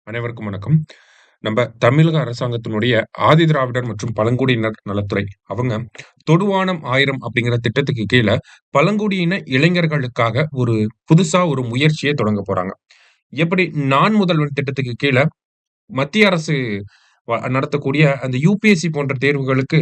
அனைவருக்கும் வணக்கம். நம்ம தமிழக அரசாங்கத்தினுடைய ஆதிதிராவிடர் மற்றும் பழங்குடியினர் நலத்துறை அவங்க தொடுவானம் 1000 அப்படிங்கிற திட்டத்துக்கு கீழ பழங்குடியின இளைஞர்களுக்காக ஒரு புதுசா ஒரு முயற்சிய தொடங்க போறாங்க. எப்படி நான் முதல்வன் திட்டத்துக்கு கீழ மத்திய அரசு நடத்தக்கூடிய அந்த யுபிஎஸ்சி போன்ற தேர்வுகளுக்கு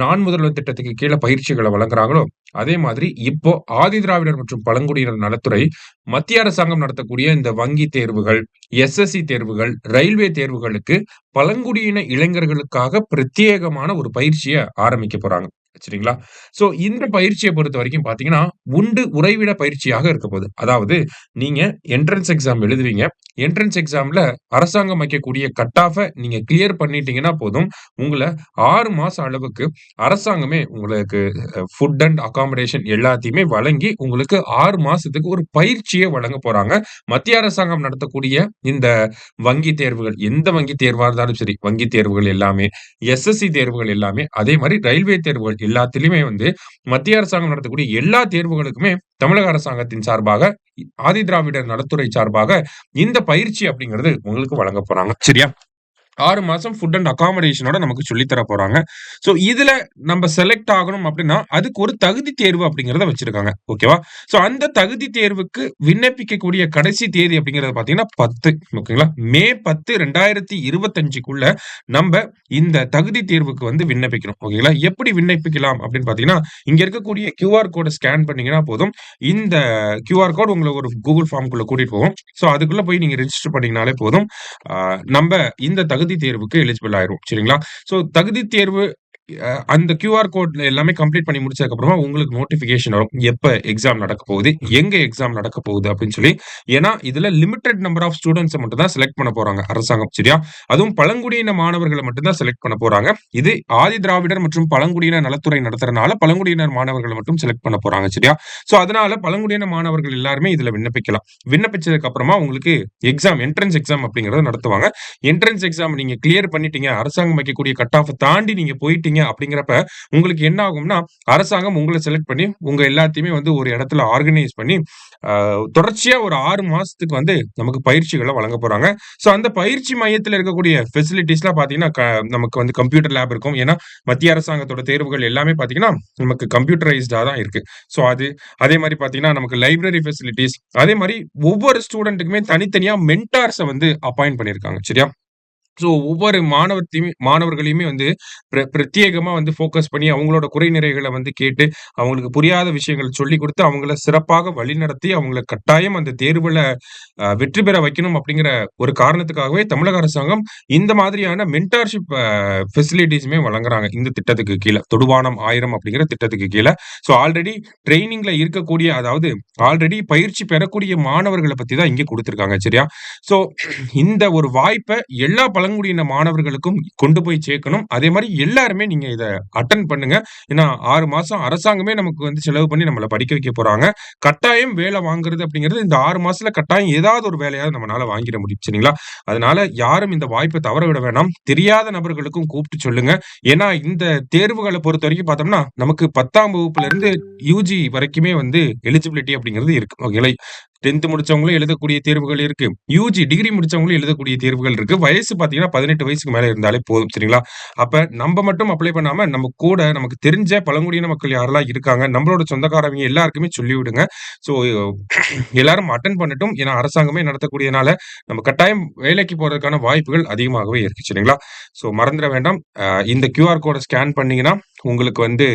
நான் முதல்வன் திட்டத்துக்கு கீழ பயிற்சிகள வழங்குறாங்களோ, அதே மாதிரி இப்போ ஆதிதிராவிடர் மற்றும் பழங்குடியினர் நலத்துறை மத்திய அரசாங்கம் நடத்தக்கூடிய இந்த வங்கி தேர்வுகள், எஸ்எஸ்சி தேர்வுகள், ரயில்வே தேர்வுகளுக்கு பழங்குடியின இளைஞர்களுக்காக பிரத்யேகமான ஒரு பயிற்சிய ஆரம்பிக்க போறாங்க. சரிங்களா? சோ இந்த பயிற்சிய பொறுத்தவரைக்கும் பார்த்தீங்கன்னா, உறைவிட பயிற்சியாக இருக்க போது. அதாவது நீங்க என்ட்ரன்ஸ் எக்ஸாம் எழுதுவீங்க. என்ட்ரன்ஸ் எக்ஸாம்ல அரசாங்கம் வைக்கக்கூடிய கட் ஆஃப நீங்க கிளியர் பண்ணிட்டீங்கன்னா போதும், உங்கள 6 மாச அளவுக்கு அரசாங்கமே உங்களுக்கு ஃபுட் அண்ட் அக்காமடேஷன் எல்லாத்தையுமே வழங்கி, உங்களுக்கு 6 மாசத்துக்கு ஒரு பயிற்சியே வழங்க போறாங்க. மத்திய அரசாங்கம் நடத்தக்கூடிய இந்த வங்கி தேர்வுகள், எந்த வங்கி தேர்வா இருந்தாலும் சரி, வங்கி தேர்வுகள் எல்லாமே, எஸ்எஸ்சி தேர்வுகள் எல்லாமே, அதே மாரி ரயில்வே தேர்வுகள் எல்லாத்திலுமே வந்து மத்திய அரசாங்கம் நடத்தக்கூடிய எல்லா தேர்வுகளுக்குமே தமிழக அரசாங்கத்தின் சார்பாக, ஆதிதிராவிடர் நலத்துறை சார்பாக இந்த பயிற்சி அப்படிங்கிறது உங்களுக்கு வழங்க போறாங்க. சரியா? 6 மாசம் ஃபுட் அண்ட் அக்காமடேஷனோட நமக்கு சொல்லி தர போறாங்க. சோ இதுல நம்ம செலக்ட் ஆகணும் அப்டின்னா, அதுக்கு ஒரு தகுதி தேர்வு அப்படிங்கிறத வச்சிருக்காங்க. ஓகேவா? சோ அந்த தகுதி தேர்வுக்கு விண்ணப்பிக்கக்கூடிய கடைசி தேதி அப்படிங்கிறது பார்த்தீங்கன்னா 10 ஓகேங்களா? மே 10, 2025க்குள்ள நம்ப இந்த தகுதி தேர்வுக்கு வந்து விண்ணப்பிக்கணும். ஓகேங்களா? எப்படி விண்ணப்பிக்கலாம் அப்படின்னு பார்த்தீங்கன்னா, இங்க இருக்கக்கூடிய கியூஆர் கோட ஸ்கேன் பண்ணீங்கன்னா போதும். இந்த கியூஆர் கோட் உங்கள ஒரு Google ஃபார்ம்க்குள்ள கூட்டிட்டு போகும். சோ அதுக்குள்ள போய் நீங்க ரெஜிஸ்டர் பண்ணீங்கனாலே போதும். நம்ப இந்த தகுதி தேர்வுக்கு எலிஜிபிள் ஆயிருவோம். சரிங்களா? சோ தகுதி தேர்வு அந்த கியூஆர் கோட்ல எல்லாமே கம்ப்ளீட் பண்ணி முடிச்சதுக்கு அப்புறமா உங்களுக்கு நோட்டிஃபிகேஷன் வரும். எப்ப எக்ஸாம் நடக்க போகுது, எங்க எக்ஸாம் நடக்க போகுது அப்படின்னு சொல்லி. ஏன்னா, இதுல லிமிட்டட் நம்பர் ஆஃப் ஸ்டூடண்ட்ஸ மட்டும் தான் செலக்ட் பண்ண போறாங்க அரசாங்கம். சரியா? அதுவும் பழங்குடியின மாணவர்கள மட்டும் தான் செலக்ட் பண்ண போறாங்க. இது ஆதிதிராவிடர் மற்றும் பழங்குடியினர் நலத்துறை நடத்துறனால பழங்குடியினர் மாணவர்கள மட்டும் செலக்ட் பண்ண போறாங்க. சரியா? சோ அதனால பழங்குடியின மாணவர்கள் எல்லாருமே இதுல விண்ணப்பிக்கலாம். விண்ணப்பிச்சதுக்கு அப்புறமா உங்களுக்கு என்ட்ரன்ஸ் எக்ஸாம் அப்படிங்கிறத நடத்துவாங்க. என்ட்ரன்ஸ் எக்ஸாம் நீங்க கிளியர் பண்ணிட்டீங்க. அரசாங்கம் வைக்கக்கூடிய கட் ஆஃப் தாண்டி நீங்க போயிட்டீங்க அப்படிங்கிறப்ப, உங்களுக்கு என்ன ஆகும்னா, அரசாங்கம் உங்கள செலக்ட் பண்ணி, உங்க எல்லாத்தையுமே வந்து ஒரு இடத்துல ஆர்கனைஸ் பண்ணி, அ தொடர்ச்சியா ஒரு 6 மாசத்துக்கு வந்து நமக்கு பயிற்சிகள வழங்க போறாங்க. சோ அந்த பயிற்சி மையத்துல இருக்கக்கூடிய ஃபெசிலிட்டீஸ்லாம் பார்த்தீங்கன்னா, நமக்கு வந்து கம்ப்யூட்டர் லேப் இருக்கும். ஏன்னா, மத்திய அரசாங்கத்தோட தேர்வுகள் எல்லாமே பார்த்தீங்கன்னா, நமக்கு கம்ப்யூட்டரைஸ்டா தான் இருக்கு. சோ அதே மாரி பார்த்தீங்கன்னா, நமக்கு லைப்ரரி ஃபெசிலிட்டீஸ், அதே மாரி ஒவ்வொரு ஸ்டூடண்ட்டுக்குமே தனித்தனியா மென்டார்ஸ வந்து அப்பாயிண்ட் பண்ணியிருக்காங்க. சரியா? சோ ஒவ்வொரு மாணவர்களையுமே வந்து பிரத்யேகமா வந்து ஃபோக்கஸ் பண்ணி அவங்களோட குறை நிறைகள வந்து கேட்டு, அவங்களுக்கு புரியாத விஷயங்கள சொல்லிக் குடுத்து, அவங்கள சிறப்பாக வழிநடத்தி, அவங்கள கட்டாயம் அந்த தேர்வுல வெற்றி பெற வைக்கணும் அப்படிங்கிற ஒரு காரணத்துக்காகவே தமிழக அரசாங்கம் இந்த மாதிரியான மென்டார்ஷிப் ஃபெசிலிட்டீஸுமே வழங்குறாங்க. இந்த திட்டத்துக்கு கீழ. தொடுவானம் 1000 அப்படிங்கிற திட்டத்துக்கு கீழ. சோ ஆல்ரெடி ட்ரெய்னிங்ல இருக்கக்கூடிய அதாவது ஆல்ரெடி பயிற்சி பெறக்கூடிய மாணவர்கள பத்தி தான் இங்க குடுத்திருக்காங்க. சரியா? சோ இந்த ஒரு வாய்ப்ப எல்லா பழங்குடியின மாணவர்களுக்கும் கொண்டு போய் சேர்க்கணும். அதே மாரி எல்லாருமே நீங்க இத அட்டெண்ட் பண்ணுங்க. ஏன்னா 6 மாசம் அரசாங்கமே நமக்கு வந்து செலவு பண்ணி நம்மள படிக்க வைக்க போறாங்க. கட்டாயம் வேலை வாங்குறது அப்படிங்கிறது இந்த 6 மாசத்துல கட்டாயம் ஏதாவது ஒரு வேலையாவது நம்மனால வாங்கிட முடியும். சரிங்களா? அதனால யாரும் இந்த வாய்ப்ப தவற விட வேணாம். தெரியாத நபர்களுக்கும் கூப்பிட்டு சொல்லுங்க. ஏன்னா இந்த தேர்வுகள பொறுத்தவரைக்கும் பார்த்தோம்னா, நமக்கு 10ஆம் வகுப்புல இருந்து யுஜி வரைக்குமே வந்து எலிஜிபிலிட்டி அப்படிங்கிறது இருக்கு. ஓகேங்களா? 10த் முடிச்சவங்களும் எழுதக்கூடிய தேர்வுகள் இருக்கு. யுஜி டிகிரி முடிச்சவங்களும் எழுதக்கூடிய தேர்வுகள் இருக்கு. வயசு பார்த்தீங்கன்னா, 18 வயசுக்கு மேல இருந்தாலே போதும். சரிங்களா? அப்ப நம்ப மட்டும் அப்ளை பண்ணாம, நம்ம கூட நமக்கு தெரிஞ்ச பழங்குடியின மக்கள் யாரெல்லாம் இருக்காங்க, நம்மளோட சொந்தக்காரவங்க எல்லாருக்குமே சொல்லிவிடுங்க. ஸோ எல்லாரும் அட்டெண்ட் பண்ணட்டும். ஏன்னா அரசாங்கமே நடத்தக்கூடியனால, நம்ம கட்டாயம் வேலைக்கு போறதுக்கான வாய்ப்புகள் அதிகமாகவே இருக்கு. சரிங்களா? ஸோ மறந்துற வேண்டாம். இந்த கியூஆர் கோட ஸ்கேன் பண்ணீங்கன்னா, உங்களுக்கு வந்து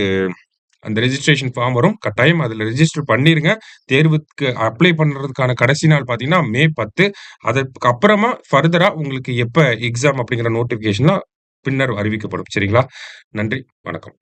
அந்த ரெஜிஸ்ட்ரேஷன் ஃபார்ம் வரும். கட்டாயம் அதுல ரெஜிஸ்டர் பண்ணிருங்க. தேர்வுக்கு அப்ளை பண்றதுக்கான கடைசி நாள் பார்த்தீங்கன்னா, மே 10. அதற்கு அப்புறமா ஃபர்தரா உங்களுக்கு எப்ப எக்ஸாம் அப்படிங்கிற நோட்டிஃபிகேஷன்லாம் பின்னர் அறிவிக்கப்படும். சரிங்களா? நன்றி. வணக்கம்.